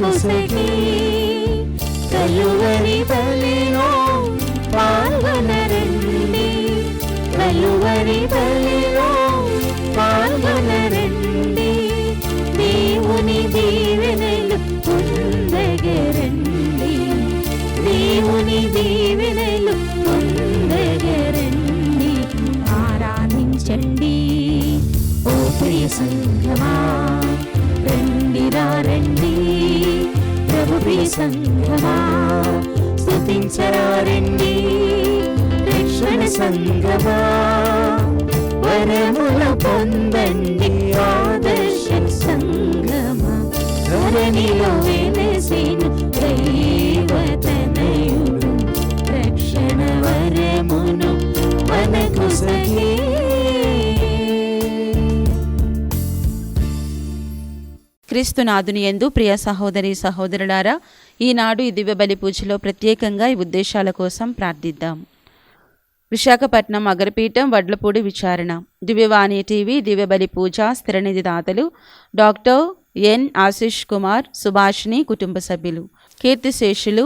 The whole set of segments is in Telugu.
కొసగి కలువరి బలిలో పాల్గొనరండి, కలువరి బలిలో పాల్గొనరండి. దేవుని దీవెనలు పొందగరండి, దేవుని దీవెనలు పొందగరండి. ఆరాధించండి ఓ ప్రియ సంఘమా, రండిరా రండి ప్రభు ప్రియ సంఘమా, స్తుతించరా రండి రక్షణ సంఘమా. వరముల పొందండి ఆదర్శ సంఘమా, ధరణిలో వెలసిన దైవతనయుడు రక్షణ వరమును మనకు సహి. క్రీస్తునాథుని యందు ప్రియ సహోదరి సహోదరులారా, ఈనాడు ఈ దివ్య బలి పూజలో ప్రత్యేకంగా ఈ ఉద్దేశాల కోసం ప్రార్థిద్దాం. విశాఖపట్నం అగరపీఠం వడ్లపూడి విచారణ. దివ్యవాణి టీవీ దివ్య బలి పూజ స్థిరనిధి దాతలు డాక్టర్ ఎన్ ఆశీష్ కుమార్, సుభాషిణి కుటుంబ సభ్యులు. కీర్తిశేషులు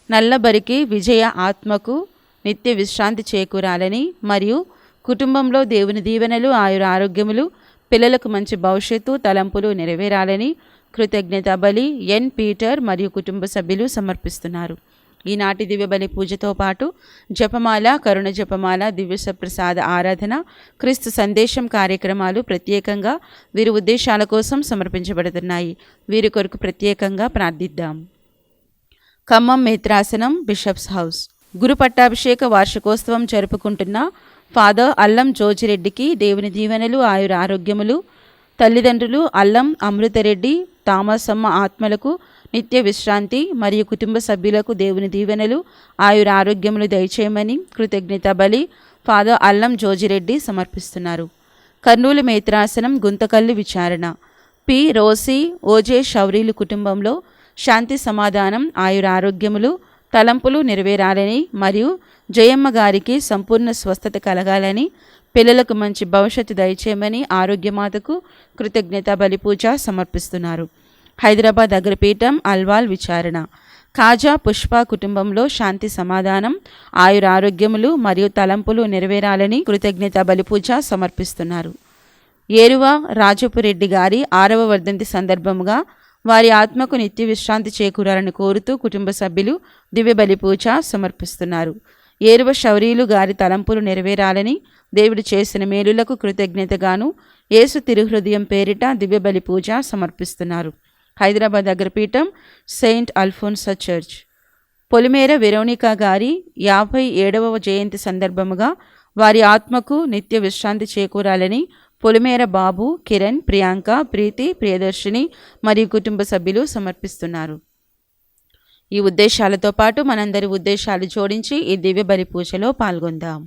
నల్లబరికి విజయ ఆత్మకు నిత్య విశ్రాంతి చేకూరాలని మరియు కుటుంబంలో దేవుని దీవెనలు ఆయుర ఆరోగ్యములు, పిల్లలకు మంచి భవిష్యత్తు తలంపులు నెరవేరాలని కృతజ్ఞత బలి ఎన్ పీటర్ మరియు కుటుంబ సభ్యులు సమర్పిస్తున్నారు. ఈనాటి దివ్యబలి పూజతో పాటు జపమాల, కరుణ జపమాల, దివ్య ప్రసాద ఆరాధన, క్రీస్తు సందేశం కార్యక్రమాలు ప్రత్యేకంగా వీరి ఉద్దేశాల కోసం సమర్పించబడుతున్నాయి. వీరి కొరకు ప్రత్యేకంగా ప్రార్థిద్దాం. ఖమ్మం మేత్రాసనం బిషప్స్ హౌస్ గురు పట్టాభిషేక వార్షికోత్సవం జరుపుకుంటున్న ఫాదర్ అల్లం జోజిరెడ్డికి దేవుని దీవెనలు ఆయుర ఆరోగ్యములు, తల్లిదండ్రులు అల్లం అమృతరెడ్డి తామసమ్మ ఆత్మలకు నిత్య విశ్రాంతి మరియు కుటుంబ సభ్యులకు దేవుని దీవెనలు ఆయుర ఆరోగ్యములు దయచేయమని కృతజ్ఞత బలి ఫాదర్ అల్లం జోజిరెడ్డి సమర్పిస్తున్నారు. కర్నూలు మేత్రాసనం గుంతకల్లు విచారణ. పి రోసి ఓజే షౌరీలు కుటుంబంలో శాంతి సమాధానం ఆయుర ఆరోగ్యములు తలంపులు నెరవేరాలని మరియు జయమ్మ గారికి సంపూర్ణ స్వస్థత కలగాలని, పిల్లలకు మంచి భవిష్యత్తు దయచేయమని ఆరోగ్యమాతకు కృతజ్ఞత బలి పూజ సమర్పిస్తున్నారు. హైదరాబాద్ అగ్రపీఠం అల్వాల్ విచారణ. కాజా పుష్ప కుటుంబంలో శాంతి సమాధానం ఆయుర ఆరోగ్యములు మరియు తలంపులు నెరవేరాలని కృతజ్ఞత బలి పూజ సమర్పిస్తున్నారు. ఏరువ రాజపురెడ్డి గారి 6వ వర్ధంతి సందర్భముగా వారి ఆత్మకు నిత్య విశ్రాంతి చేకూరాలని కోరుతూ కుటుంబ సభ్యులు దివ్య బలి పూజ సమర్పిస్తున్నారు. ఏరువ శౌరీలు గారి తలంపులు నెరవేరాలని, దేవుడు చేసిన మేలులకు కృతజ్ఞతగాను యేసు తిరుహృదయం పేరిట దివ్య బలి పూజ సమర్పిస్తున్నారు. హైదరాబాద్ అగ్రపీఠం సెయింట్ అల్ఫోన్సా చర్చ్. పొలిమేర వెరోనికా గారి 57వ జయంతి సందర్భముగా వారి ఆత్మకు నిత్య విశ్రాంతి చేకూరాలని పొలిమేర బాబు, కిరణ్, ప్రియాంక, ప్రీతి, ప్రియదర్శిని మరియు కుటుంబ సభ్యులు సమర్పిస్తున్నారు. ఈ ఉద్దేశాలతో పాటు మనందరి ఉద్దేశాలు జోడించి ఈ దివ్య బలి పూజలో పాల్గొందాం.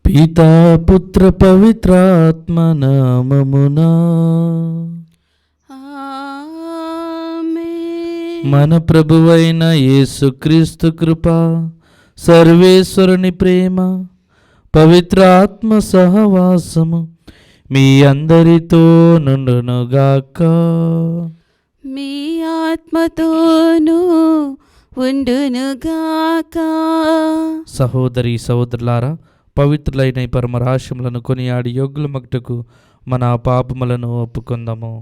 పితా పుత్ర పవిత్రాత్మ నామమునా మన ప్రభువైన యేసుక్రీస్తు కృప, సర్వేశ్వరుని ప్రేమ, పవిత్రాత్మ సహవాసము మీ అందరితో నుండునుగాక. మీ ఆత్మతోనూ ఉండునుగాక. సహోదరి సహోదరులారా, పవిత్రులైన ఈ పరమ రహస్యములను కొనియాడి యోగ్యుల మట్టుకు మన పాపములను ఒప్పుకుందాము.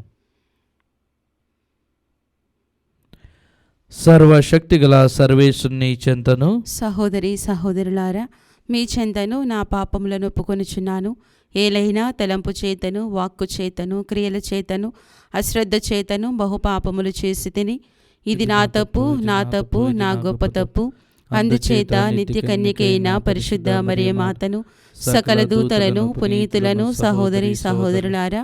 సర్వశక్తిగల సర్వేశ్వరుని చెంతను, సహోదరి సహోదరులారా, మీ చెంతను నా పాపములను ఒప్పుకొనుచున్నాను. ఏలైనా తలంపు చేతను, వాక్కు చేతను, క్రియల చేతను, అశ్రద్ధ చేతను బహుపాపములు చేసి తిని, ఇది నా తప్పు, నా తప్పు, నా గొప్ప తప్పు. అందుచేత నిత్య కన్యకైన పరిశుద్ధ మరియ మాతను, సకల దూతలను, పునీతులను, సహోదరి సహోదరులారా,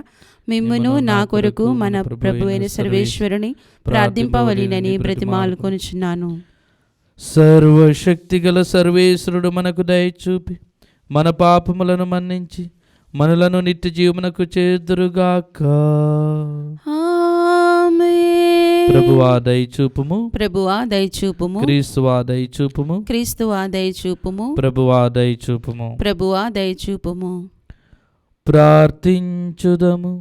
మిమ్మును నా కొరకు మన ప్రభువైన సర్వేశ్వరుని ప్రార్థింపవలెనని బ్రతిమాలుకొనుచున్నాను. సర్వశక్తిగల సర్వేశ్వరుడు మనకు దయచూపి మన పాపములను మన్నించి మనలను నిత్య జీవమునకు చేదురుగాక. ప్రభువా దయచూపుము, ప్రభువా దయచూపుము, క్రీస్తువా దయచూపుము, క్రీస్తువా దయచూపుము, ప్రభువా దయచూపుము, ప్రభువా దయచూపుము. ప్రార్థించుదము.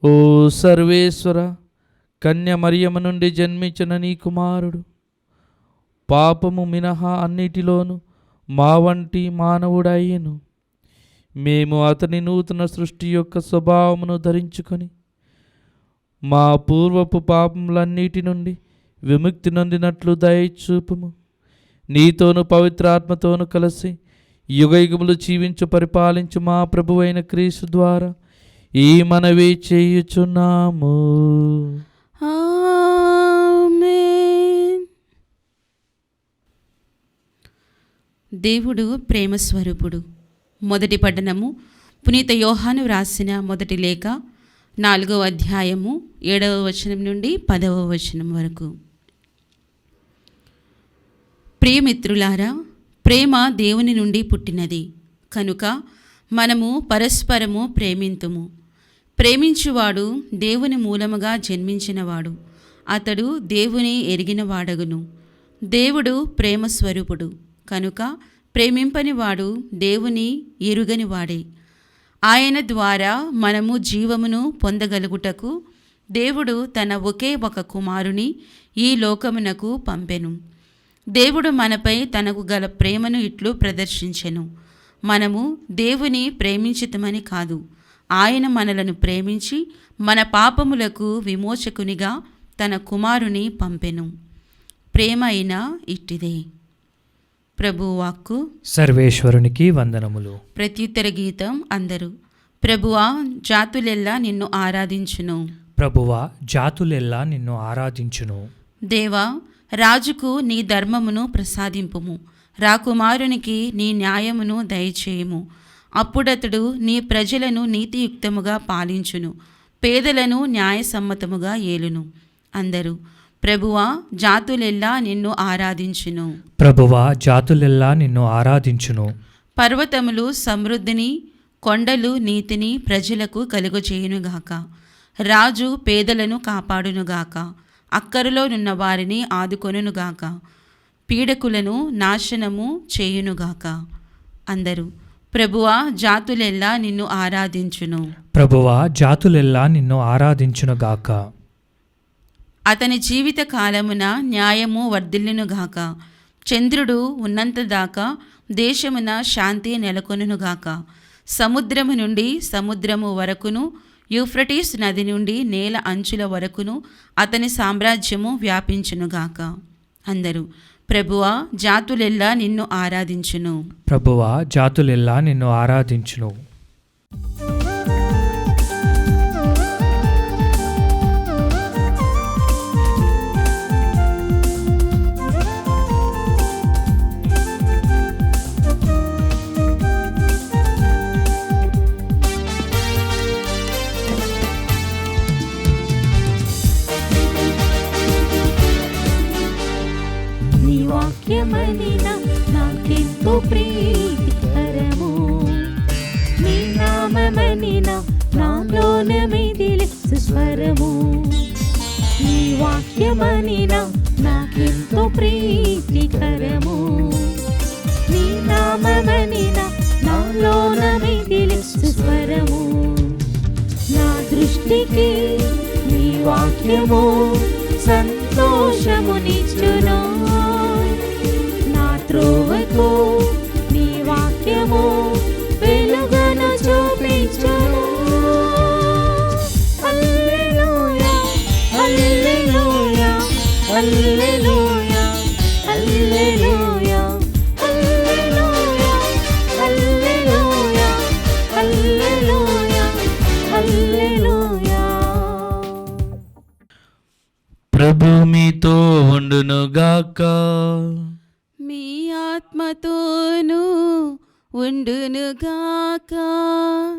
ఓ సర్వేశ్వర, కన్య మరియమ్మ నుండి జన్మించిన నీ కుమారుడు పాపము మినహా అన్నిటిలోనూ మా వంటి మానవుడయ్యను. మేము అతని నూతన సృష్టి యొక్క స్వభావమును ధరించుకొని మా పూర్వపు పాపములన్నిటి నుండి విముక్తి నొందినట్లు దయచూపుము. నీతోను పవిత్రాత్మతోను కలిసి యుగయుగములు జీవించు పరిపాలించు మా ప్రభువైన క్రీస్తు ద్వారా ఈ మనవి చేయుచున్నాము. ఆమేన్. దేవుడు ప్రేమ స్వరూపుడు. మొదటి పఠనము పునీత యోహాను వ్రాసిన మొదటి లేఖ 4వ అధ్యాయము 7వ వచనం నుండి 10వ వచనం వరకు. ప్రియమిత్రులారా, ప్రేమ దేవుని నుండి పుట్టినది కనుక మనము పరస్పరము ప్రేమింతుము. ప్రేమించువాడు దేవుని మూలముగా జన్మించినవాడు, అతడు దేవుని ఎరిగినవాడగును. దేవుడు ప్రేమ స్వరూపుడు కనుక ప్రేమింపనివాడు దేవుని ఎరుగనివాడే. ఆయన ద్వారా మనము జీవమును పొందగలుగుటకు దేవుడు తన ఒకే ఒక కుమారుని ఈ లోకమునకు పంపెను. దేవుడు మనపై తనకు గల ప్రేమను ఇట్లు ప్రదర్శించెను. మనము దేవుని ప్రేమించితమని కాదు, ఆయన మనలను ప్రేమించి మన పాపములకు విమోచకునిగా తన కుమారుని పంపెను. ప్రేమ అయినా ఇట్టిదే. ప్రభువాక్కు. సర్వేశ్వరునికి వందనములు. ప్రత్యుత్తర గీతం అందరూ. ప్రభువా, జాతులెల్లా నిన్ను ఆరాధించును. ప్రభువా, జాతులెల్లా నిన్ను ఆరాధించును. దేవా, రాజుకు నీ ధర్మమును ప్రసాదింపుము, రాకుమారునికి నీ న్యాయమును దయచేయుము. అప్పుడతడు నీ ప్రజలను నీతియుక్తముగా పాలించును, పేదలను న్యాయసమ్మతముగా ఏలును. అందరూ. ప్రభువా, జాతులెల్లా నిన్ను ఆరాధించును. ప్రభువా, జాతులెల్లా నిన్ను ఆరాధించును. పర్వతములు సమృద్ధిని, కొండలు నీతిని ప్రజలకు కలుగజేయునుగాక. రాజు పేదలను కాపాడునుగాక, అక్కరలోనున్న వారిని ఆదుకొనుగాక, పీడకులను నాశనము చేయునుగాక. అందరూ. ప్రభువా, జాతులెల్లా నిన్ను ఆరాధించును. ప్రభువా, జాతులెల్లా నిన్ను ఆరాధించునుగాక. అతని జీవిత కాలమున న్యాయము వర్ధిల్లునుగాక. చంద్రుడు ఉన్నంతదాకా దేశమున శాంతి నెలకొనుగాక. సముద్రము నుండి సముద్రము వరకును, యూఫ్రటీస్ నది నుండి నేల అంచుల వరకును అతని సామ్రాజ్యము వ్యాపించునుగాక. అందరూ. ప్రభువా, జాతులెల్లా నిన్ను ఆరాధించును. ప్రభువా, జాతులెల్లా నిన్ను ఆరాధించును. నీ వాక్యమనిన నాకెంతో ప్రీతికరము, నీ నామమనిన నాలోన మెదిలే సుస్వరము. నీ వాక్యమనిన నాకెంతో ప్రీతికరము, నీ నామమనిన నాలోన మెదిలే సుస్వరము. నా దృష్టికి నీ వాక్యము సంతోషమునిచ్చును, నా త్రోవకు నీ వాక్యము వెలుగును చూపించును. హల్లెలూయా, హల్లెలూయా, హల్లెలూయా, హల్లెలూయా, హల్లెలూయా, హల్లెలూయా, హల్లెలూయా, హల్లెలూయా. ప్రభు మీతో ఉండునుగాక. మీ ఆత్మతోనూ ఉండునుగాక.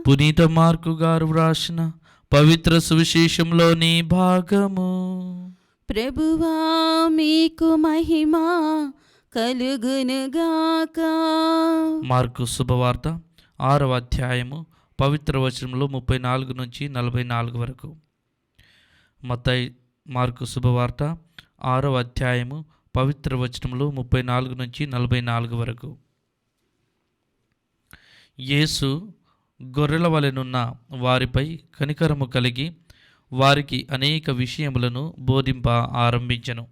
పునీత మార్కు గారు వ్రాసిన పవిత్ర సువిశేషంలోని భాగము. ప్రభువా, మీకు మహిమ కలుగునుగాక. మార్కు శుభవార్త 6వ అధ్యాయము పవిత్ర వచనంలో 34 నుంచి 44 వరకు. మత్తయి మార్కు శుభవార్త 6వ అధ్యాయము పవిత్ర వచనంలో 34 నుంచి 44 వరకు. యేసు గొర్రెల వలెనున్న వారిపై కనికరము కలిగి వారికి అనేక విషయములను బోధింప ఆరంభించెను.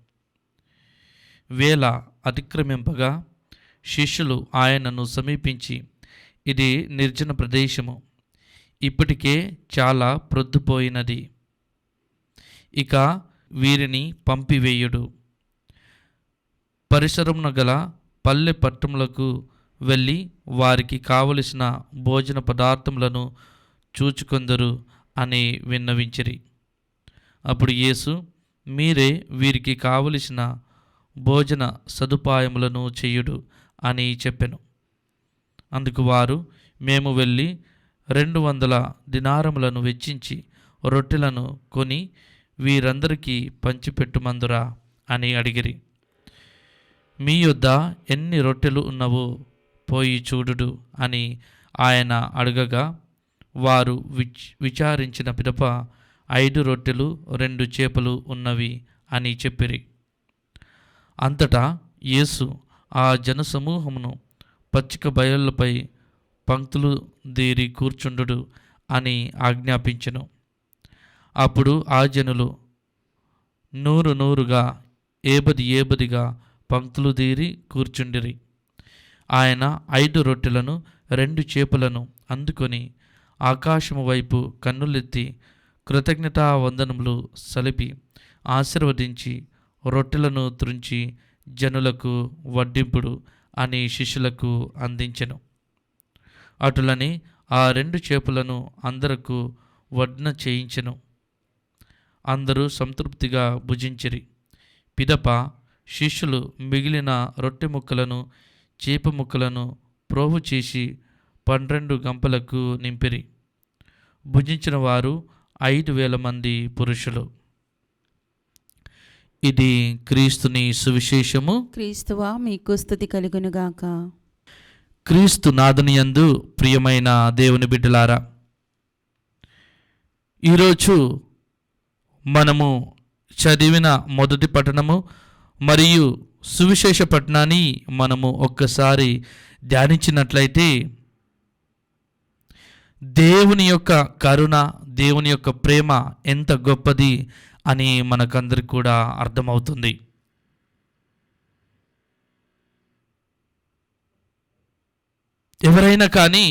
వేళ అతిక్రమింపగా శిష్యులు ఆయనను సమీపించి, ఇది నిర్జన ప్రదేశము, ఇప్పటికే చాలా ప్రొద్దుపోయినది, ఇక వీరిని పంపివేయుడు, పరిసరమున గల పల్లె పట్టణములకు వెళ్ళి వారికి కావలసిన భోజన పదార్థములను చూచుకొందరు అని విన్నవించిరి. అప్పుడు యేసు, మీరే వీరికి కావలసిన భోజన సదుపాయములను చేయుడు అని చెప్పెను. అందుకు వారు, మేము వెళ్ళి 200 దినారములను వెచ్చించి రొట్టెలను కొని వీరందరికీ పంచిపెట్టుమందురా అని అడిగిరి. మీ యొద్ద ఎన్ని రొట్టెలు ఉన్నవో పోయి చూడుడు అని ఆయన అడగగా, వారు విచారించిన పిదప 5 రొట్టెలు 2 చేపలు ఉన్నవి అని చెప్పిరి. అంతటా యేసు ఆ జనసమూహమును పచ్చిక బయళ్ళపై పంక్తులు దీరి కూర్చుండు అని ఆజ్ఞాపించెను. అప్పుడు ఆ జనులు 100 ఏబదిగా పంక్తులు దీరి కూర్చుండిరి. ఆయన 5 రొట్టెలను 2 చేపలను అందుకొని ఆకాశము వైపు కన్నులెత్తి కృతజ్ఞతా వందనములు సలిపి ఆశీర్వదించి రొట్టెలను త్రుంచి జనులకు వడ్డింపుడు అని శిష్యులకు అందించెను. అటులని ఆ 2 చేపలను అందరకు వడ్న చేయించెను. అందరూ సంతృప్తిగా భుజించిరి. పిదప శిష్యులు మిగిలిన రొట్టె ముక్కలను చేప ముక్కలను ప్రోగు చేసి 12 గంపలకు నింపిరి. భుజించిన వారు 5,000 మంది పురుషులు. ఇది క్రీస్తుని సువిశేషము. క్రీస్తువా మీకు స్తుతి కలుగునుగాక. క్రీస్తు నాదునియందు ప్రియమైన దేవుని బిడ్డలారా, ఈరోజు మనము చదివిన మొదటి పట్టణము మరియు సువిశేష పట్టణాన్ని మనము ఒక్కసారి ధ్యానించినట్లయితే దేవుని యొక్క కరుణ, దేవుని యొక్క ప్రేమ ఎంత గొప్పది అని మనకందరికి కూడా అర్థమవుతుంది. ఎవరైనా కానీ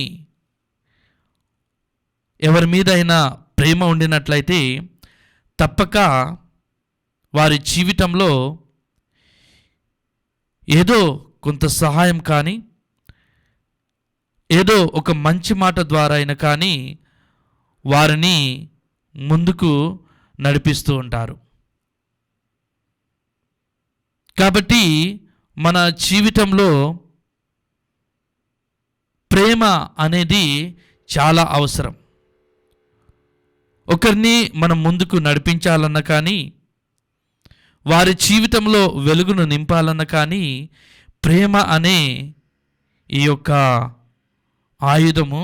ఎవరి మీదైనా ప్రేమ ఉండినట్లయితే తప్పక వారి జీవితంలో ఏదో కొంత సహాయం కానీ ఏదో ఒక మంచి మాట ద్వారా అయినా కానీ వారిని ముందుకు నడిపిస్తూ ఉంటారు. కాబట్టి మన జీవితంలో ప్రేమ అనేది చాలా అవసరం. ఒకరిని మనం ముందుకు నడిపించాలన్నా కానీ, వారి జీవితంలో వెలుగును నింపాలన్నా కానీ ప్రేమ అనే ఈ యొక్క ఆయుధము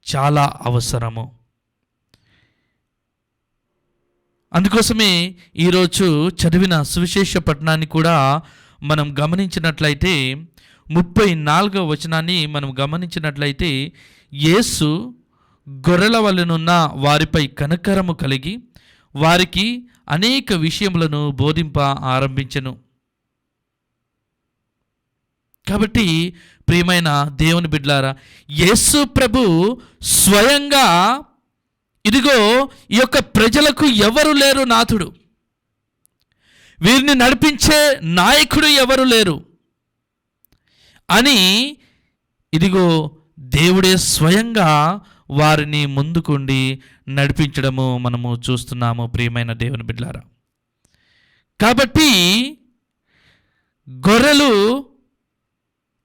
చాలా అవసరము. అందుకోసమే ఈరోజు చదివిన సువిశేష పట్టణాన్ని కూడా మనం గమనించినట్లయితే 34వ వచనాన్ని మనం గమనించినట్లయితే, యేసు గొర్రెల వలెనున్న వారిపై కనికరము కలిగి వారికి అనేక విషయములను బోధింప ఆరంభించెను. కాబట్టి ప్రియమైన దేవుని బిడ్డలారా, యేసు ప్రభు స్వయంగా ఇదిగో ఈ యొక్క ప్రజలకు ఎవరు లేరు నాథుడు, వీరిని నడిపించే నాయకుడు ఎవరు లేరు అని ఇదిగో దేవుడే స్వయంగా వారిని ముందుకుండి నడిపించడము మనము చూస్తున్నాము ప్రియమైన దేవుని బిడ్డలారా. కాబట్టి గొర్రెలు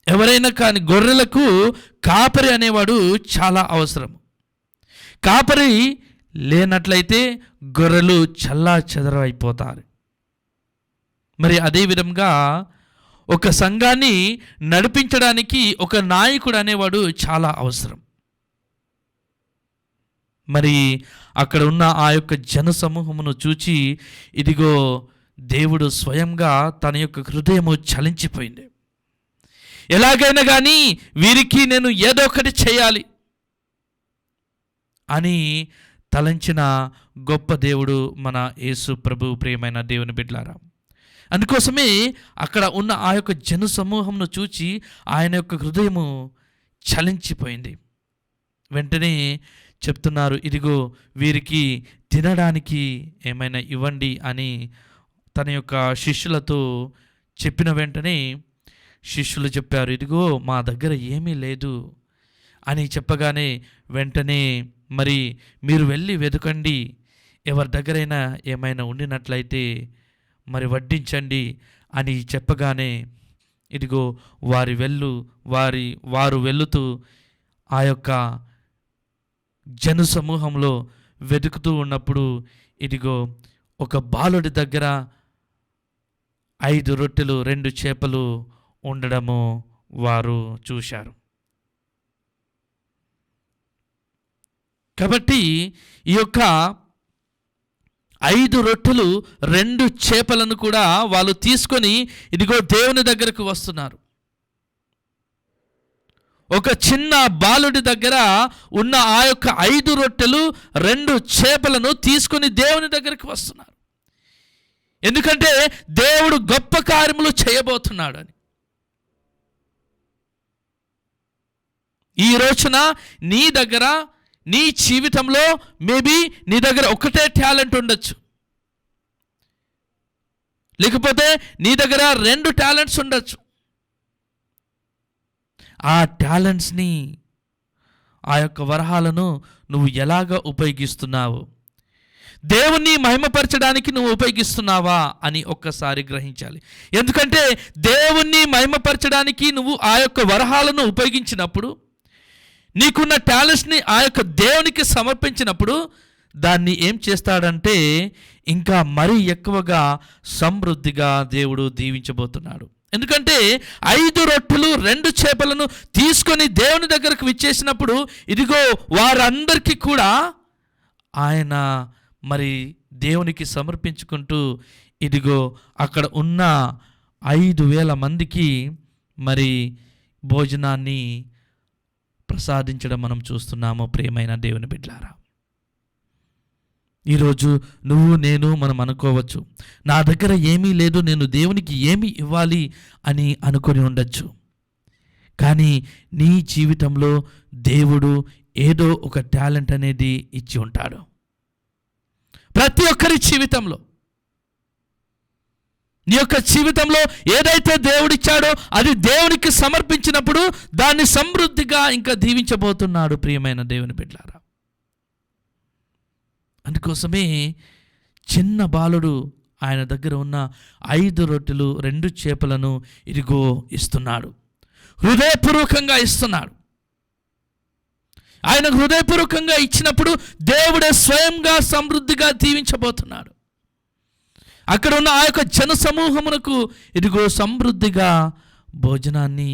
ఎవరైనా కానీ గొర్రెలకు కాపరి అనేవాడు చాలా అవసరం. కాపరి లేనట్లయితే గొర్రెలు చల్లా చెదరైపోతారు. మరి అదే విధంగా ఒక సంఘాన్ని నడిపించడానికి ఒక నాయకుడు అనేవాడు చాలా అవసరం. మరి అక్కడ ఉన్న ఆ యొక్క జనసమూహమును చూచి ఇదిగో దేవుడు స్వయంగా తన యొక్క హృదయము చలించిపోయింది. ఎలాగైనా కానీ వీరికి నేను ఏదో ఒకటి చేయాలి అని తలంచిన గొప్ప దేవుడు మన యేసు ప్రభు. ప్రియమైన దేవుని బిడ్డలారా, అందుకోసమే అక్కడ ఉన్న ఆ యొక్క జన సమూహంను చూచి ఆయన యొక్క హృదయము చలించిపోయింది. వెంటనే చెప్తున్నారు, ఇదిగో వీరికి తినడానికి ఏమైనా ఇవ్వండి అని తన యొక్క శిష్యులతో చెప్పిన వెంటనే శిష్యులు చెప్పారు, ఇదిగో మా దగ్గర ఏమీ లేదు అని చెప్పగానే వెంటనే మరి మీరు వెళ్ళి వెతకండి, ఎవరి దగ్గరైనా ఏమైనా ఉండినట్లయితే మరి వడ్డించండి అని చెప్పగానే ఇదిగో వారు వెళుతూ ఆ యొక్క జన సమూహంలో వెతుకుతూ ఉన్నప్పుడు ఇదిగో ఒక బాలుడి దగ్గర 5 రొట్టెలు 2 చేపలు ఉండడము వారు చూశారు. కాబట్టి ఈ యొక్క 5 రొట్టెలు 2 చేపలను కూడా వాళ్ళు తీసుకొని ఇదిగో దేవుని దగ్గరకు వస్తున్నారు. ఒక చిన్న బాలుడి దగ్గర ఉన్న ఆ యొక్క 5 రొట్టెలు 2 చేపలను తీసుకొని దేవుని దగ్గరికి వస్తున్నారు. ఎందుకంటే దేవుడు గొప్ప కార్యములు చేయబోతున్నాడు అని. ఈ రోజున నీ దగ్గర, నీ జీవితంలో మేబీ నీ దగ్గర ఒకటే టాలెంట్ ఉండొచ్చు, లేకపోతే నీ దగ్గర 2 టాలెంట్స్ ఉండొచ్చు. ఆ టాలెంట్స్ని, ఆ యొక్క వరహాలను నువ్వు ఎలాగ ఉపయోగిస్తున్నావు, దేవుణ్ణి మహిమపరచడానికి నువ్వు ఉపయోగిస్తున్నావా అని ఒక్కసారి గ్రహించాలి. ఎందుకంటే దేవుణ్ణి మహిమపరచడానికి నువ్వు ఆ యొక్క వరహాలను ఉపయోగించినప్పుడు, నీకున్న టాలెంట్స్ని ఆ యొక్క దేవునికి సమర్పించినప్పుడు దాన్ని ఏం చేస్తాడంటే ఇంకా మరీ ఎక్కువగా సమృద్ధిగా దేవుడు దీవించబోతున్నాడు. ఎందుకంటే 5 రొట్టెలు 2 చేపలను తీసుకొని దేవుని దగ్గరకు విచ్చేసినప్పుడు ఇదిగో వారందరికీ కూడా ఆయన మరి దేవునికి సమర్పించుకుంటూ ఇదిగో అక్కడ ఉన్న 5,000 మందికి మరి భోజనాన్ని ప్రసాదించడం మనం చూస్తున్నాము. ప్రియమైన దేవుని బిడ్డలారా, ఈరోజు మనం అనుకోవచ్చు, నా దగ్గర ఏమీ లేదు, నేను దేవునికి ఏమి ఇవ్వాలి అని అనుకొని ఉండొచ్చు. కానీ నీ జీవితంలో దేవుడు ఏదో ఒక టాలెంట్ అనేది ఇచ్చి ఉంటాడు. ప్రతి ఒక్కరి జీవితంలో, నీ యొక్క జీవితంలో ఏదైతే దేవుడిచ్చాడో అది దేవునికి సమర్పించినప్పుడు దాన్ని సమృద్ధిగా ఇంకా దీవించబోతున్నాడు. ప్రియమైన దేవుని బిడ్డలారా, అందుకోసమే చిన్న బాలుడు ఆయన దగ్గర ఉన్న 5 రొట్టెలు 2 చేపలను ఇదిగో ఇస్తున్నాడు. హృదయపూర్వకంగా ఇస్తున్నాడు. ఆయన హృదయపూర్వకంగా ఇచ్చినప్పుడు దేవుడే స్వయంగా సమృద్ధిగా దీవించబోతున్నాడు. అక్కడ ఉన్న ఆ యొక్క జన సమూహమునకు ఇదిగో సమృద్ధిగా భోజనాన్ని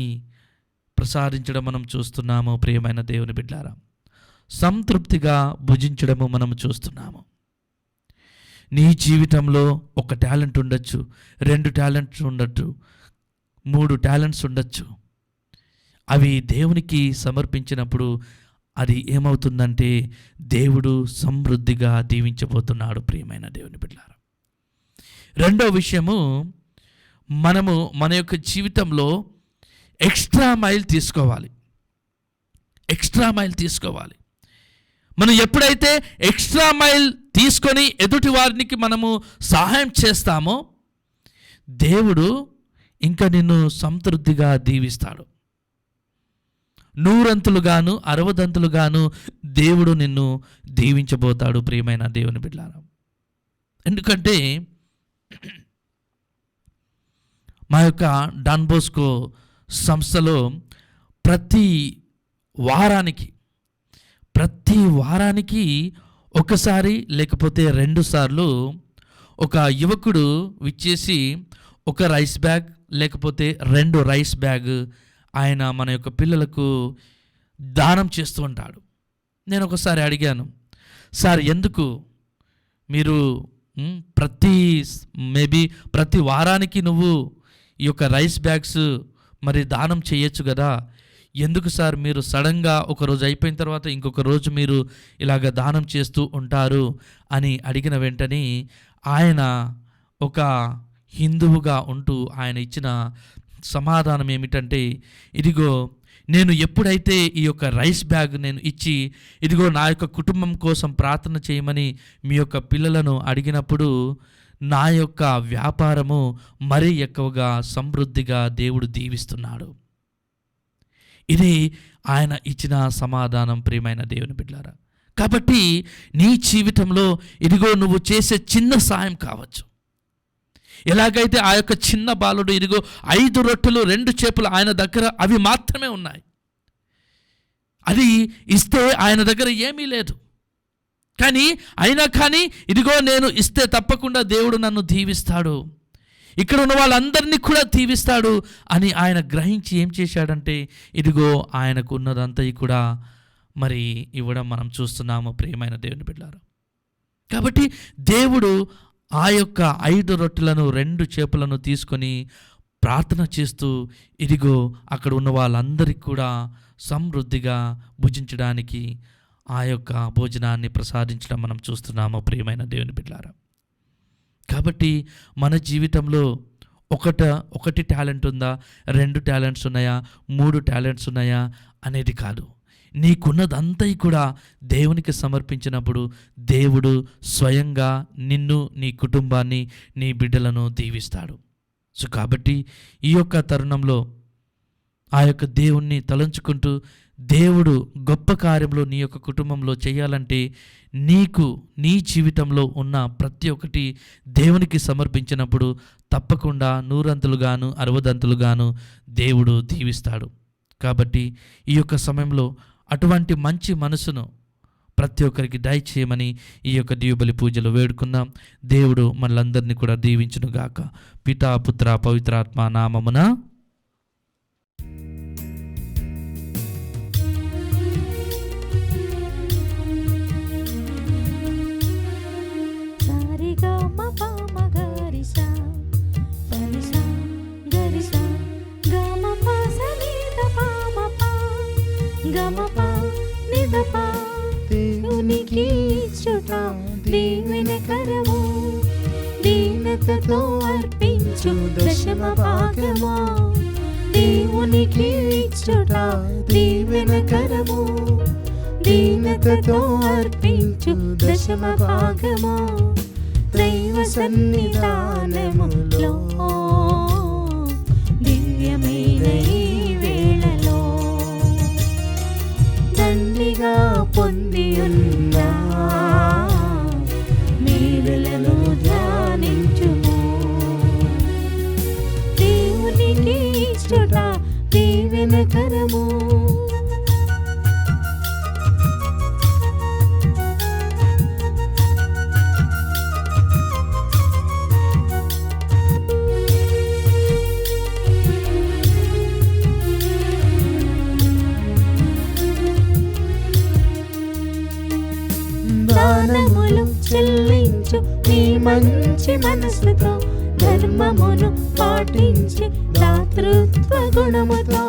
ప్రసాదించడం మనం చూస్తున్నాము. ప్రియమైన దేవుని బిడ్డలారా, సంతృప్తిగా భుజించడము మనం చూస్తున్నాము. నీ జీవితంలో ఒక టాలెంట్ ఉండొచ్చు, 2 టాలెంట్స్ ఉండొచ్చు, 3 టాలెంట్స్ ఉండొచ్చు. అవి దేవునికి సమర్పించినప్పుడు అది ఏమవుతుందంటే దేవుడు సమృద్ధిగా దీవించబోతున్నాడు. ప్రియమైన దేవుని బిడ్డలారా, రెండో విషయము, మనము మన యొక్క జీవితంలో ఎక్స్ట్రా మైల్ తీసుకోవాలి. మనం ఎప్పుడైతే ఎక్స్ట్రా మైల్ తీసుకొని ఎదుటి వారికి మనము సహాయం చేస్తామో దేవుడు ఇంకా నిన్ను సమృద్ధిగా దీవిస్తాడు. 100 60 దేవుడు నిన్ను దీవించబోతాడు. ప్రియమైన దేవుని బిడ్డలారా, ఎందుకంటే మా యొక్క డాన్ బోస్కో సంస్థలో ప్రతి వారానికి ఒకసారి లేకపోతే 2 సార్లు ఒక యువకుడు విచ్చేసి ఒక రైస్ బ్యాగ్ లేకపోతే 2 రైస్ బ్యాగ్ ఆయన మన యొక్క పిల్లలకు దానం చేస్తూ ఉంటాడు. నేను ఒకసారి అడిగాను, సార్ ఎందుకు మీరు ప్రతి వారానికి నువ్వు ఈ యొక్క రైస్ బ్యాగ్స్ మరి దానం చేయొచ్చు కదా, ఎందుకు సార్ మీరు సడన్గా ఒకరోజు అయిపోయిన తర్వాత ఇంకొక రోజు మీరు ఇలాగ దానం చేస్తూ ఉంటారు అని అడిగిన వెంటనే ఆయన ఒక హిందువుగా ఉంటూ ఆయన ఇచ్చిన సమాధానం ఏమిటంటే, ఇదిగో నేను ఎప్పుడైతే ఈ యొక్క రైస్ బ్యాగ్ నేను ఇచ్చి ఇదిగో నా యొక్క కుటుంబం కోసం ప్రార్థన చేయమని మీ యొక్క పిల్లలను అడిగినప్పుడు నా యొక్క వ్యాపారము మరీ ఎక్కువగా సమృద్ధిగా దేవుడు దీవిస్తున్నాడు. ఇది ఆయన ఇచ్చిన సమాధానం. ప్రియమైన దేవుని బిడ్డలారా, కాబట్టి నీ జీవితంలో ఇదిగో నువ్వు చేసే చిన్న సాయం కావచ్చు. ఎలాగైతే ఆ యొక్క చిన్న బాలుడు ఇదిగో 5 రొట్టెలు 2 చేపలు ఆయన దగ్గర అవి మాత్రమే ఉన్నాయి, అది ఇస్తే ఆయన దగ్గర ఏమీ లేదు, కానీ ఇదిగో నేను ఇస్తే తప్పకుండా దేవుడు నన్ను దీవిస్తాడు, ఇక్కడ ఉన్న వాళ్ళందరినీ కూడా దీవిస్తాడు అని ఆయన గ్రహించి ఏం చేశాడంటే ఇదిగో ఆయనకు ఉన్నదంతా కూడా మరి ఇవ్వడం మనం చూస్తున్నాము. ప్రియమైన దేవుని బిడ్డలారా, కాబట్టి దేవుడు ఆ యొక్క 5 రొట్టెలను 2 చేపలను తీసుకొని ప్రార్థన చేస్తూ ఇదిగో అక్కడ ఉన్న వాళ్ళందరికీ కూడా సమృద్ధిగా భుజించడానికి ఆ యొక్క భోజనాన్ని ప్రసాదించడం మనం చూస్తున్నాము. ప్రియమైన దేవుని బిడ్డలారా, కాబట్టి మన జీవితంలో ఒకటి టాలెంట్ ఉందా, 2 టాలెంట్స్ ఉన్నాయా, 3 టాలెంట్స్ ఉన్నాయా అనేది కాదు. నీకున్నదంతా కూడా దేవునికి సమర్పించినప్పుడు దేవుడు స్వయంగా నిన్ను, నీ కుటుంబాన్ని, నీ బిడ్డలను దీవిస్తాడు. సో కాబట్టి ఈ యొక్క తరుణంలో ఆ యొక్క దేవుణ్ణి తలంచుకుంటూ దేవుడు గొప్ప కార్యంలో నీ యొక్క కుటుంబంలో చేయాలంటే నీకు నీ జీవితంలో ఉన్న ప్రతి ఒక్కటి దేవునికి సమర్పించినప్పుడు తప్పకుండా 100 60 దేవుడు దీవిస్తాడు. కాబట్టి ఈ యొక్క సమయంలో అటువంటి మంచి మనసును ప్రతి ఒక్కరికి దయచేయమని ఈ యొక్క దీవబలి పూజలు వేడుకుందాం. దేవుడు మనలందరినీ కూడా దీవించునుగాక. పితా పుత్ర పవిత్రాత్మ నామమున. దేవునికి ఇచ్చుట దీవెనకరము, దీనతతో అర్పించు దశమ భాగము. దేవునికి ఇచ్చుట దీవెనకరము, దీనతతో అర్పించు దశమ భాగము. దైవ సన్నిధానములో దివ్యమైన ఈ వేళలో దండిగా పొంది ఉన్న మేలులను ధ్యానించుము. దేవునికి ఇచ్చుట దీవెనకరము. దానములు చెల్లించు నీ మంచి మనసుతో, ధర్మమును పాటించి దాతృత్వ గుణముతో.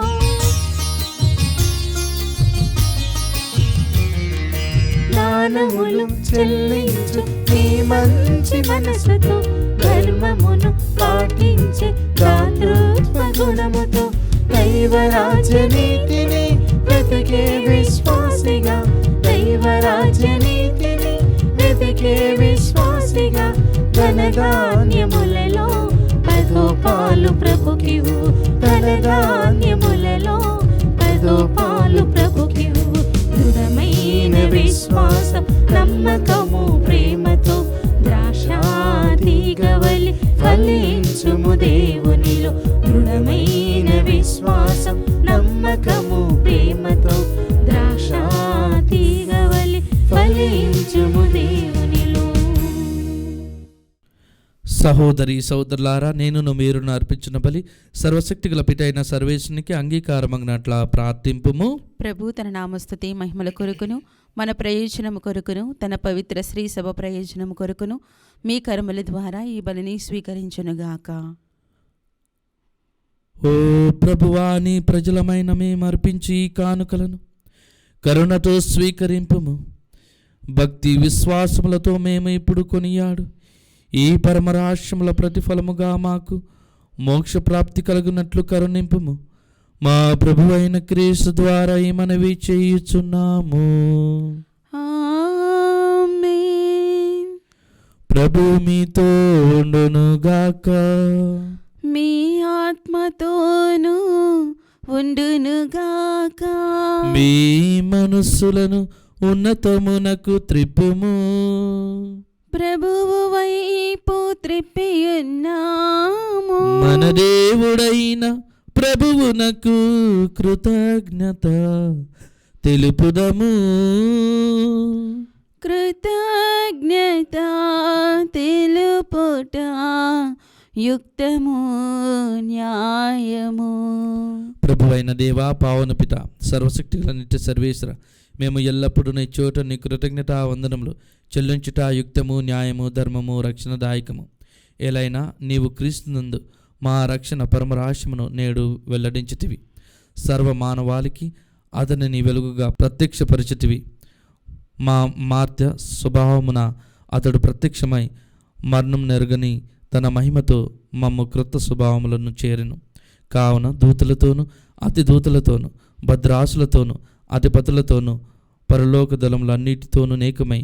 దానములు చెల్లించు నీ మంచి మనసుతో, ధర్మమును పాటించి దాతృత్వ గుణముతో. దైవరాజ్యనీతిని వెతికే విశ్వాసిగా, దైవరాజ్యనీతిని వెతికే విశ్వాసిగా, ధనధాన్యములలో 10 పాలు ప్రభుకివు, ధనధాన్యములలో 10 పాలు ప్రభుకివు. దృఢమైన విశ్వాసం, నమ్మకము, ప్రేమతో ద్రాక్షాతీగవలి ఫలించుము దేవునిలో. దృఢమైన విశ్వాసం, నమ్మకము, ప్రేమతో ద్రాక్షాతీగవలి ఫలించుము దేవునిలో. సహోదరి సహోదరులారా, నేనును మీరును అర్పించిన బలి సర్వశక్తిగల పితైన సర్వేశ్వరునికి అంగీకారమగినట్ల ప్రార్థింపుము. ప్రభు తన నామస్తుతి మహిమల కొరకును, మన ప్రయోజనము కొరకును, తన పవిత్ర శ్రీ సభ ప్రయోజనము కొరకును మీ కర్మల ద్వారా ఈ బలిని స్వీకరించునుగాక. ఓ ప్రభువా, నీ ప్రజలమైన మేము అర్పించి ఈ కానుకలను కరుణతో స్వీకరింపుము. భక్తి విశ్వాసములతో మేము ఇప్పుడు కొనియాడు ఈ పరమరాశ్యముల ప్రతిఫలముగా మాకు మోక్ష ప్రాప్తి కలుగునట్లు కరుణింపుము. మా ప్రభువైన క్రీస్తు ద్వారా ఈ మనవి చేయుచున్నాము. ఆమేన్. ప్రభు మీతో ఉండునుగాక. మీ ఆత్మతోనూ ఉండునుగాక. మీ మనస్సులను ఉన్నతమునకు త్రిప్పుము. ప్రభువు వైపు త్రిప్పియున్నాము. మన దేవుడైన ప్రభువునకు కృతజ్ఞత తెలుపుదము. కృతజ్ఞత తెలుపుట యుక్తము, న్యాయము. ప్రభువైన దేవా, పావన పిత, సర్వశక్తిగల నిత్య సర్వేశ్వర, మేము ఎల్లప్పుడూ నీ చోట నీ కృతజ్ఞత వందనములు చెల్లించుట యుక్తము, న్యాయము, ధర్మము, రక్షణదాయకము. ఏలైనా నీవు క్రీస్తునందు మా రక్షణ పరమరాశ్యమును నేడు వెల్లడించితివి. సర్వ మానవాళికి అతనిని వెలుగుగా ప్రత్యక్షపరిచితివి. మా మార్త్య స్వభావమున అతడు ప్రత్యక్షమై మరణం నెరగని తన మహిమతో మమ్ము క్రొత్త స్వభావములను చేరెను. కావున దూతలతోనూ అతి దూతలతోనూ భద్రాసులతోనూ అధిపతులతోనూ పరలోక దళములన్నిటితోనూ నేకమై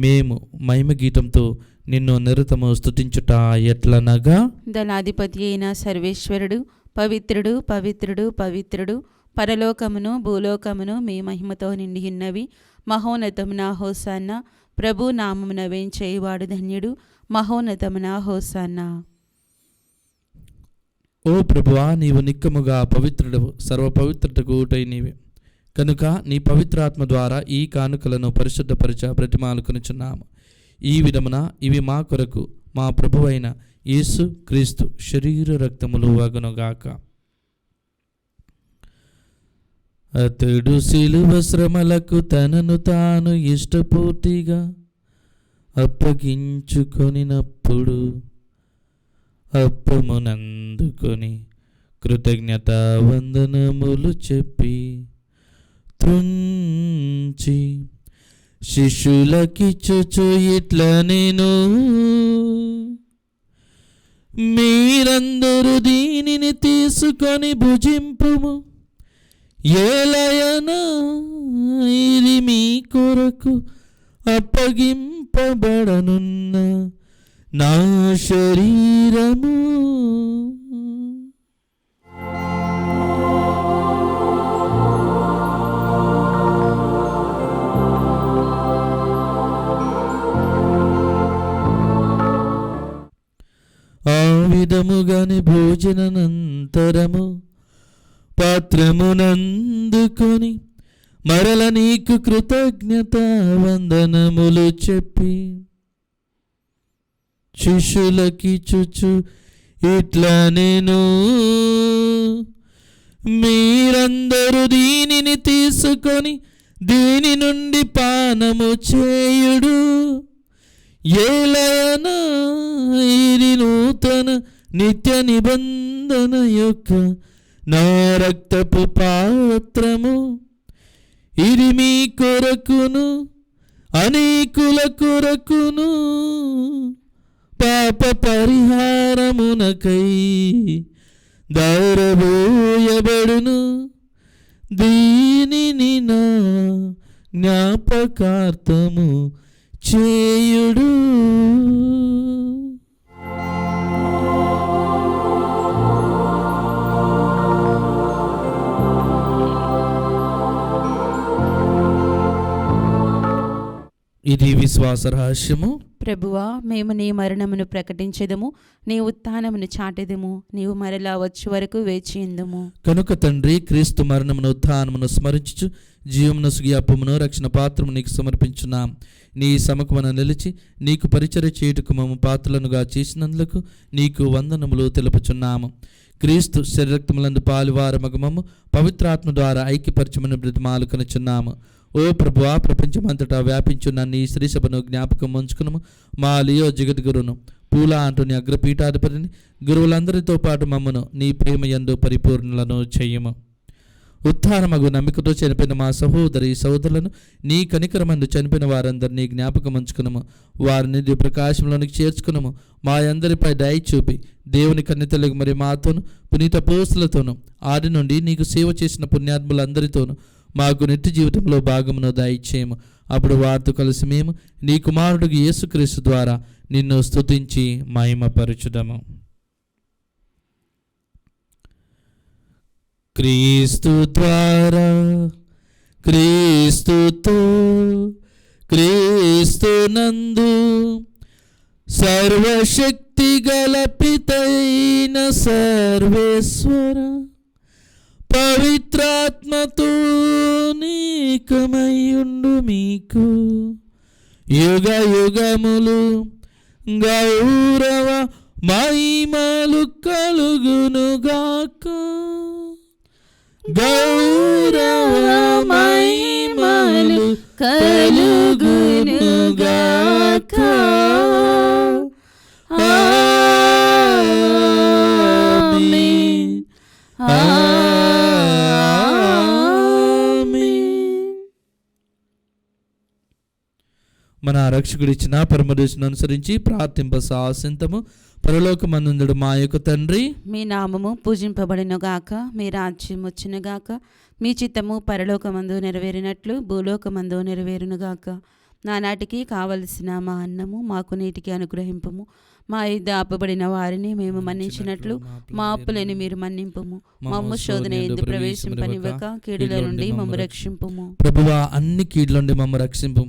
మేము మహిమ గీతంతో నిన్ను నిరతము స్తుతించుట ఎట్లనగా, దళాధిపతి అయిన సర్వేశ్వరుడు పవిత్రుడు, పవిత్రుడు, పవిత్రుడు, పరలోకమును భూలోకమును మీ మహిమతో నిండి ఉన్నవి. మహోన్నతమున హోసాన్న. ప్రభు నామమున వేంచేయువాడు ధన్యుడు. మహోన్నతమున హోసాన్న. ఓ ప్రభువా, నీవు నిక్కముగా పవిత్రుడవు, సర్వ పవిత్రతకు ఊటై నీవే. కనుక నీ పవిత్రాత్మ ద్వారా ఈ కానుకలను పరిశుద్ధపరచ బ్రతిమాలుకొనుచున్నాము. ఈ విధమున ఇవి మా కొరకు మా ప్రభువైన యేసు క్రీస్తు శరీర రక్తములు అగునుగాక. అతడు శిలువ శ్రమలకు తనను తాను ఇష్టపూర్తిగా అప్పగించుకొనినప్పుడు అప్పమునందుకొని కృతజ్ఞత వందనములు చెప్పి త్రుంచి శిష్యులకిచ్చుచు ఇట్లా నేను, మీరందరూ దీనిని తీసుకొని భుజింపుము. ఏలయనా ఇది మీ కొరకు అప్పగింపబడనున్న నా శరీరము. ఆ విధముగానే భోజనానంతరము పాత్రమునందుకొని మరల నీకు కృతజ్ఞత వందనములు చెప్పి శిష్యులకిచ్చుచు ఇట్లా నేను, మీరందరూ దీనిని తీసుకొని దీని నుండి పానము చేయుడు. ఏలయనా ఇది నూతన నిత్య నిబంధన యొక్క నా రక్తపు పాత్రము. ఇది మీ కొరకును అనేకుల కొరకును పాప పరిహారమునకై దారబోయబడును. దీనిని నా జ్ఞాపకార్థము చేయుడు. ఇది విశ్వాస రహస్యము. ప్రభువా, మేము నీ మరణమును ప్రకటించెదము, నీ ఉత్థానమును చాటెదము. నీవు మరలా వచ్చే వరకు వేచియుందుము. కనుక తండ్రి, క్రీస్తు మరణమును ఉత్థానమును స్మరించుచు జీవమును సుగియాపమును రక్షణ పాత్రము నీకు సమర్పించున్నాం. నీ సముఖమున నిలిచి నీకు పరిచర్య చేయుటకు మమ్ము పాత్రలనుగా చేసినందులకు నీకు వందనములు తెలుపుచున్నాము. క్రీస్తు శరీరక్తములందు పాలువారమగు మమ్ము పవిత్రాత్మ ద్వారా ఐక్యపరచమని బ్రతిమాలుకొనుచున్నాము. ఓ ప్రభువా, ప్రపంచమంతటా వ్యాపించున్న నీ శ్రీ సభను జ్ఞాపకం ఉంచుకును. మా లియో జగద్గురును పూల అంటోని అగ్రపీఠాధిపతిని గురువులందరితో పాటు మమ్మను నీ ప్రేమ యందు పరిపూర్ణులను చెయ్యము. ఉత్థానమగు నమ్మికతో చనిపోయిన మా సహోదరులను నీ కనికరమందు చనిపోయిన వారందరినీ జ్ఞాపకం ఉంచుకునము. వారిని నీ ప్రకాశంలోనికి చేర్చుకునము. మా అందరిపై దయ చూపి దేవుని కన్యతలకు మరి మాతోను పునీత అపోస్తలులతోనూ ఆది నుండి నీకు సేవ చేసిన పుణ్యాత్ములందరితోనూ మాకు నిత్య జీవితంలో భాగమును దయచేయము. అప్పుడు వారితో కలిసి మేము నీ కుమారుడు యేసుక్రీస్తు ద్వారా నిన్ను స్తుతించి మహిమపరచుదము. క్రీస్తు ద్వారా, క్రీస్తుతో, క్రీస్తునందు సర్వశక్తి గల పితైన సర్వేశ్వర పవిత్రాత్మతో నీకమయుండు మీకు యుగ యుగములు గౌరవ మహిమలు కలుగునుగాక. గౌరవ మహిమలు కలుగునుగాక. ఆమేన్. మన రక్షకుడిచ్చిన పరమదేశుని అనుసరించి ప్రార్థింప సాసింతము. పరలోకమందుందుడు మా యొక్క తండ్రి, మీ నామము పూజింపబడినగాక, మీ రాజ్యం వచ్చునుగాక, మీ చిత్తము పరలోకమందు నెరవేరినట్లు భూలోకమందు నెరవేరునుగాక. నానాటికి కావలసిన మా అన్నము మాకు నీటికి అనుగ్రహింపము. మా యుద్ధ ఆపబడిన వారిని మేము మన్నించినట్లు మా అప్పులని మీరు మన్నింపము. మమ్ము శోధన యందు ప్రవేశింపనివ్వక కీడుల నుండి మమ్ము రక్షింపుము. ప్రభువా, అన్ని కీడుల నుండి మమ్ము రక్షింపు.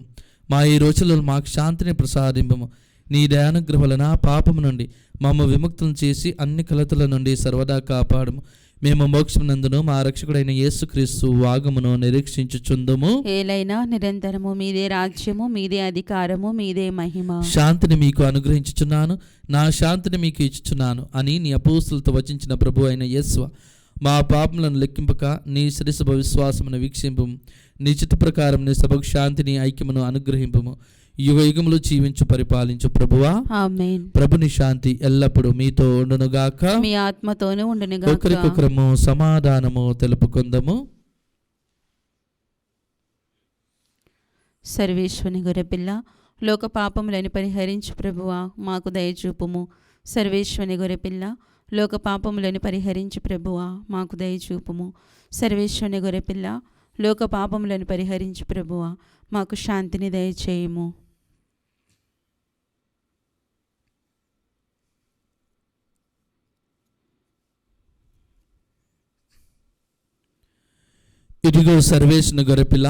మా ఈ రోజులలో మాకు శాంతిని ప్రసాదింపము. నీ దయానుగ్రహులన పాపము నుండి మమ్మ విముక్తులను చేసి అన్ని కలతల నుండి సర్వదా కాపాడము. మేము మోక్షమునందును మా రక్షకుడైన యేసుక్రీస్తు వాగమును నిరీక్షించుచుందుము. ఏలైనా నిరంతరము మీదే రాజ్యము, మీదే అధికారము, మీదే మహిమ. శాంతిని మీకు అనుగ్రహించుచున్నాను, నా శాంతిని మీకు ఇచ్చుచున్నాను అని నీ అపోస్తులతో వచించిన ప్రభు అయిన యేసు మా పాపములను లెక్కింపక నీ శిరసభ విశ్వాసమును వీక్షింపు. నీ చిత్త ప్రకారం నీ సభకు శాంతిని ఐక్యమును అనుగ్రహింపము. యుగ యుగములు జీవించు పరిపాలించు ప్రభువా. ఆమేన్. ప్రభుని శాంతి ఎల్లప్పుడూ మీతో ఉండునుగాక, మీ ఆత్మతోనూ ఉండునుగాక. ఒకరికొకరము సమాధానము తెలుపుకుందము. సర్వేశ్వని గొర్రెపిల్ల, లోక పాపములను పరిహరించు ప్రభువా, మాకు దయచూపుము. సర్వేశ్వని గొర్రెపిల్ల, లోక పాపములను పరిహరించు ప్రభువా, మాకు దయచూపుము. సర్వేశ్వని గొర్రెపిల్ల, లోక పాపములను పరిహరించు ప్రభువా, మాకు శాంతిని దయచేయము. ఇదిగో సర్వేశ్వని గొర్రెపిల్ల,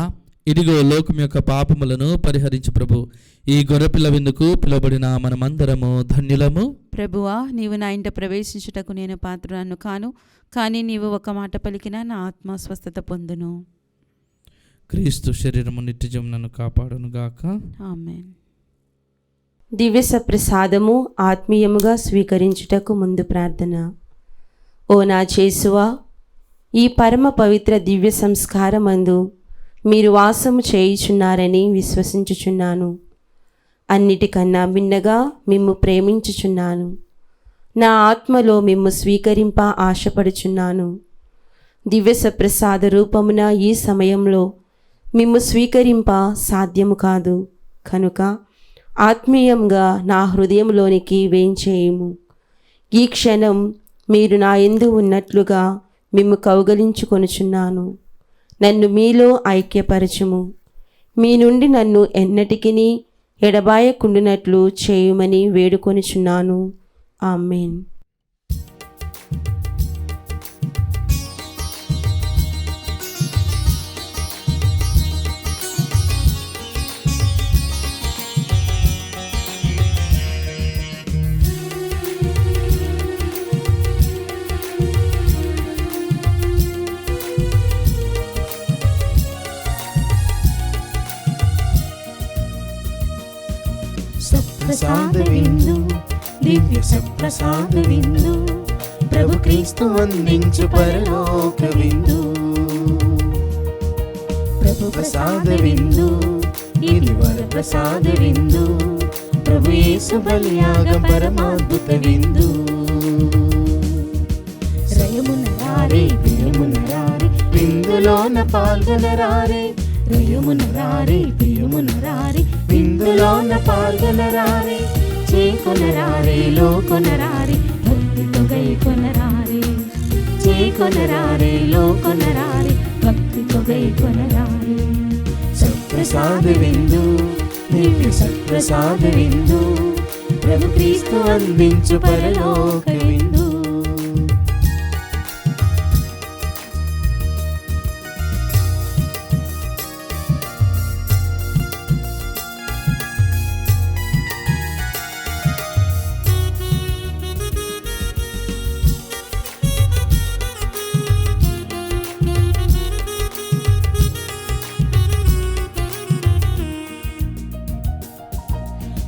ఇదిగో లోకం యొక్క పాపములను పరిహరించు ప్రభు. ఈ గొర్రెపిల్ల విందుకు పిలువబడిన మనమందరము ధన్యులము. ప్రభువా, నీవు నా ఇంట ప్రవేశించుటకు నేను పాత్రురాను కాను, కానీ నీవు ఒక మాట పలికినా నా ఆత్మ స్వస్థత పొందును. క్రీస్తు శరీరము నిత్యజం నన్ను కాపాడునుగాక. ఆమేన్. దివ్య సప్రసాదము ఆత్మీయముగా స్వీకరించుటకు ముందు ప్రార్థన. ఓ నా యేసువా, ఈ పరమ పవిత్ర దివ్య సంస్కారమందు మీరు వాసము చేయుచున్నారని విశ్వసించుచున్నాను. అన్నిటికన్నా భిన్నగా మిమ్ము ప్రేమించుచున్నాను. నా ఆత్మలో మిమ్ము స్వీకరింప ఆశపడుచున్నాను. దివ్య సప్రసాద రూపమున ఈ సమయంలో మిమ్ము స్వీకరింప సాధ్యము కాదు కనుక ఆత్మీయంగా నా హృదయంలోనికి వేంచేయుము. ఈ క్షణం మీరు నా యందు ఉన్నట్లుగా మిమ్ము కౌగలించుకొనుచున్నాను. నన్ను మీలో ఐక్యపరచుము. మీ నుండి నన్ను ఎన్నటికిని ఎడబాయకుండునట్లు చేయుమని వేడుకొనుచున్నాను. ఆమేన్. సప్రసాద విందు, దివ్య సప్రసాద విందు, ప్రభు క్రీస్తు అందించు పరలోక విందు. ప్రభు ప్రసాద విందు, ఇది వర ప్రసాద విందు, ప్రభు యేసు బలియాగ పరమాద్భుత విందు. రయమున రారే ప్రియమున రారే విందులోన పాల్గొనరారే, రయమున రారే ప్రియమున రారే విందులోన పాల్గొనరారే, చేకొనరారే లోకొనరారే భక్తితో గైకొనరారే, చేకొనరారే లోకొనరారే భక్తితో గైకొనరారే. సత్ప్రసాద విందు, దివ్య సత్ప్రసాద విందు, ప్రభు క్రీస్తు అందించు పరలోక విందు.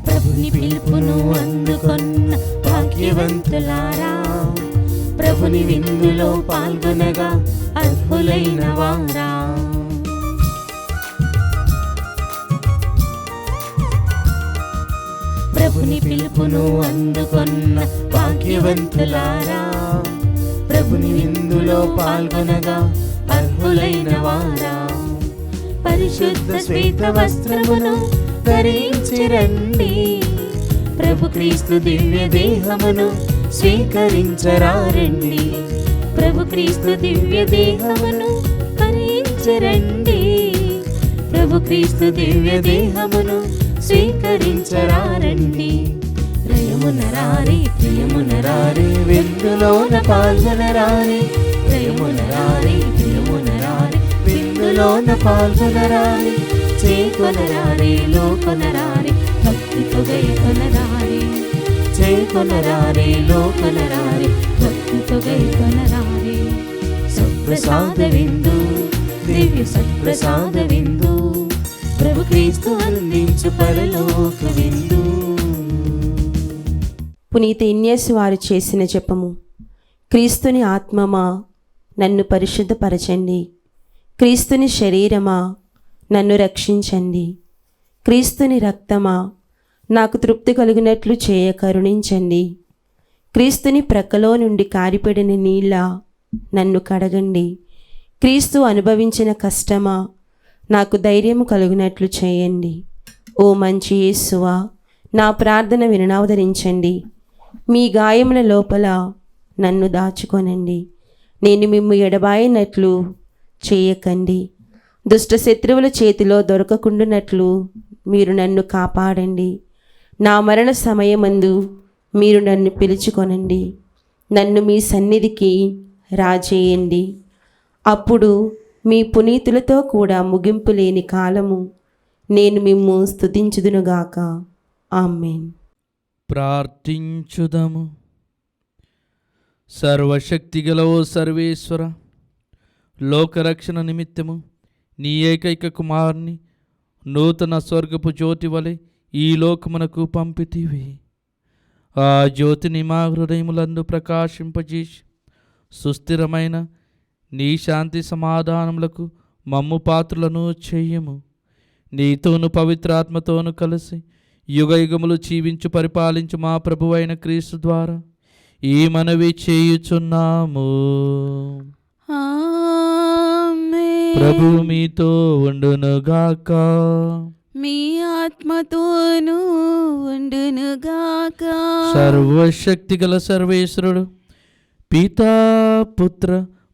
ప్రభుని పిలుపును అందుకొన్న భాగ్యవంతులారా, ప్రభుని విందులో పాల్గొనగా అర్హులైన వారా. ప్రభుని పిలుపును అందుకొన్న భాగ్యవంతులారా, ప్రభుని విందులో పాల్గొనగా అర్హులైన వారా. పరిశుద్ధ శ్వేత వస్త్రమును ధరించి రండి, ప్రభు క్రీస్తు దివ్య దేహమును స్వీకరించరారండి, ప్రభు క్రీస్తు దివ్య దేహమును కరించరండి, ప్రభు క్రీస్తు దివ్య దేహమును స్వీకరించరారండి. రయమున రారే ప్రియమున రారే విందులోన పాల్గొనరారే, రయమున రారే ప్రియమున రారే విందులోన పాల్గొనరారే, చేకొనరారే లోకొనరారే భక్తితో గైకొనరారే, చేకొనరారే లోకొనరారే భక్తితో గైకొనరారే. సత్ప్రసాద విందు, దివ్య సత్ప్రసాద విందు, ప్రభు క్రీస్తు అందించు పరలోక విందు. పునీత ఇన్యేసు వారు చేసిన జపము. క్రీస్తుని ఆత్మమా నన్ను పరిశుద్ధపరచండి, క్రీస్తుని శరీరమా నన్ను రక్షించండి, క్రీస్తుని రక్తమా నాకు తృప్తి కలిగినట్లు చేయ కరుణించండి, క్రీస్తుని ప్రక్కలో నుండి కారిపడిన నీళ్ళ నన్ను కడగండి, క్రీస్తు అనుభవించిన కష్టమా నాకు ధైర్యము కలుగునట్లు చేయండి. ఓ మంచి యేసువా, నా ప్రార్థన వినవదరించండి, మీ గాయముల లోపల నన్ను దాచుకొనండి, నేను మిమ్ము ఎడబాయినట్లు చేయకండి, దుష్ట శత్రువుల చేతిలో దొరకకుండునట్లు మీరు నన్ను కాపాడండి, నా మరణ సమయమందు మీరు నన్ను పిలుచుకొనండి, నన్ను మీ సన్నిధికి రాజేయండి. అప్పుడు మీ పునీతులతో కూడా ముగింపు లేని కాలము నేను మిమ్ము స్తుతించుదునుగాక. ఆమేన్. ప్రార్థించుదము. సర్వశక్తిగల ఓ సర్వేశ్వర, లోకరక్షణ నిమిత్తము నీ ఏకైక కుమారుని నూతన స్వర్గపు జ్యోతి వలె ఈ లోకమునకు పంపితివి. ఆ జ్యోతిని మా హృదయములందు ప్రకాశింపజేసి సుస్థిరమైన నీ శాంతి సమాధానములకు మమ్ము పాత్రులను చెయ్యము. నీతోను పవిత్రాత్మతోను కలిసి యుగయుగములు జీవించు పరిపాలించు మా ప్రభువైన క్రీస్తు ద్వారా ఈ మనవి చేయుచున్నాము. ఆమేన్. ప్రభు మీతో ఉండునుగాక. మీ ఆత్మతోనూ ఉండునుగాక. సర్వశక్తిగల సర్వేశ్వరుడు పితా పుత్ర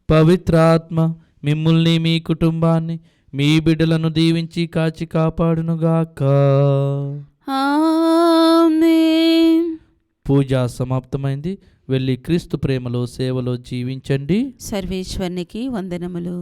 పవిత్రాత్మ మిమ్ముల్ని మీ కుటుంబాన్ని మీ బిడ్డలను దీవించి కాచి కాపాడునుగాక. ఆమేన్. పూజ సమాప్తమైంది. వెళ్ళి క్రీస్తు ప్రేమలో సేవలో జీవించండి. సర్వేశ్వరునికి వందనములు.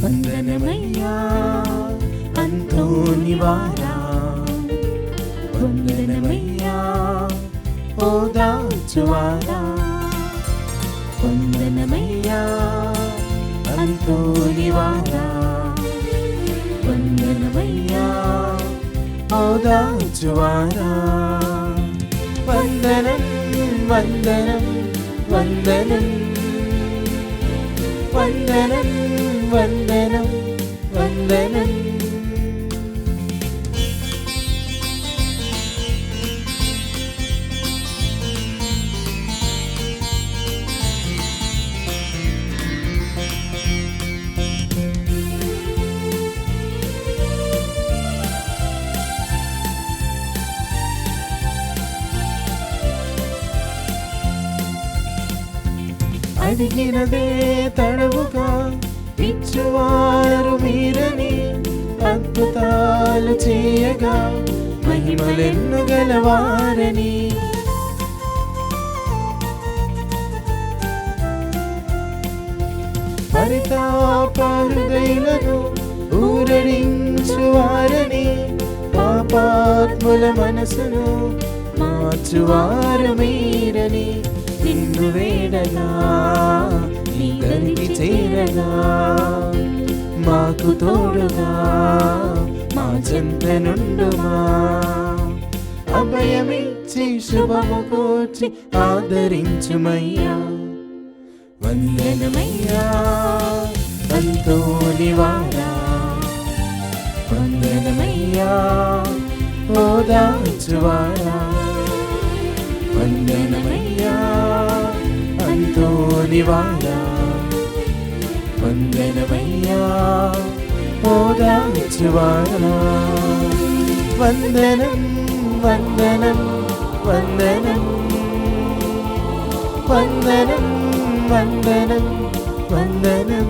వందనమయ్యా అంతోనివారా, వందనమయ్యా ఓదార్చువారా, అంతోనివాడా వందనమయ్యా ఓదార్చువాడా వందనం వందనం వందనం వందనం వందనం వందనం. అడిగినదే తడవుగా ఇచ్చువారు మీరని అద్భుతాలు చేయగా మహిమలెన్ను గలవారని పరితాప హృదయులను ఊరడించువారని పాపాత్ముల మనసును మార్చువారు మీరని నిన్ను వేడగా నీ దరికి చేరగా మాకు తోడుగా మా చెంత నుండుమా అభయమిచ్చి శుభము కూర్చి ఆదరించుమయ్యా వందనమయ్యా అంతోనివాడా వందనమయ్యా ఓదార్చువాడా వందనమయ్యా అంతోనివాడా వందనమయ్యా ఓదార్చువాడా వందనం వందనం వందనం వందనం వందనం వందనం.